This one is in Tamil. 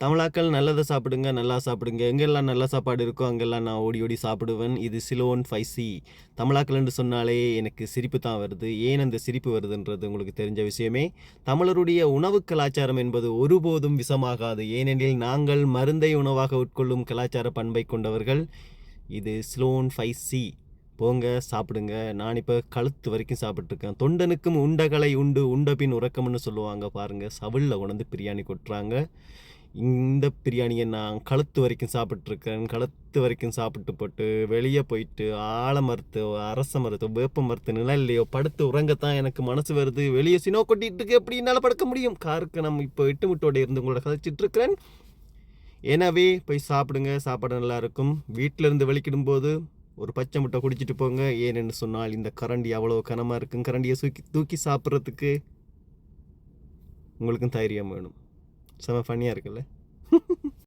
தமிழாக்கள் நல்லதை சாப்பிடுங்க, நல்லா சாப்பிடுங்க. எங்கெல்லாம் நல்ல சாப்பாடு இருக்கோ அங்கெல்லாம் நான் ஓடி ஓடி சாப்பிடுவேன். இது சிலோன் 5C. தமிழாக்கள் என்று சொன்னாலே எனக்கு சிரிப்பு தான் வருது. ஏன் அந்த சிரிப்பு வருதுன்றது உங்களுக்கு தெரிஞ்ச விஷயமே. தமிழருடைய உணவு கலாச்சாரம் என்பது ஒருபோதும் விஷமாகாது. ஏனெனில் நாங்கள் மருந்தை உணவாக உட்கொள்ளும் கலாச்சார பண்பை கொண்டவர்கள். இது சிலோன் 5C. போங்க சாப்பிடுங்க. நான் இப்போ கழுத்து வரைக்கும் சாப்பிட்ருக்கேன். தொண்டனுக்கும் உண்டகளை உண்டு உண்டபின் உறக்கம்னு சொல்லுவாங்க பாருங்கள். சவுளில் உணர்ந்து பிரியாணி கொட்டுறாங்க. இந்த பிரியாணியை நான் கழுத்து வரைக்கும் சாப்பிட்ருக்கேன். கழுத்து வரைக்கும் சாப்பிட்டு போட்டு வெளியே போயிட்டு ஆலமரத்து, அரச மரத்து, வேப்ப மரத்து நிழல்லையோ படுத்து உறங்கத்தான் எனக்கு மனசு வருது. வெளியே சினோ கொட்டிட்டு இருக்கு, எப்படி என்னால் படுக்க முடியும்? காருக்கு நம்ம இப்போ 8 முட்டோட இருந்து உங்களோட கதைச்சிட்டு இருக்கிறேன். எனவே போய் சாப்பிடுங்க, சாப்பாடு நல்லா இருக்கும். வீட்டிலேருந்து வெளிக்கிடும்போது ஒரு பச்சை முட்டை குடிச்சிட்டு போங்க. ஏனென்னு சொன்னால் இந்த கரண்டி அவ்வளோ கனமாக இருக்கும். கரண்டியை தூக்கி சாப்பிட்றதுக்கு உங்களுக்கும் தைரியம் வேணும். செம ஃபன்னியாக இருக்குல்ல?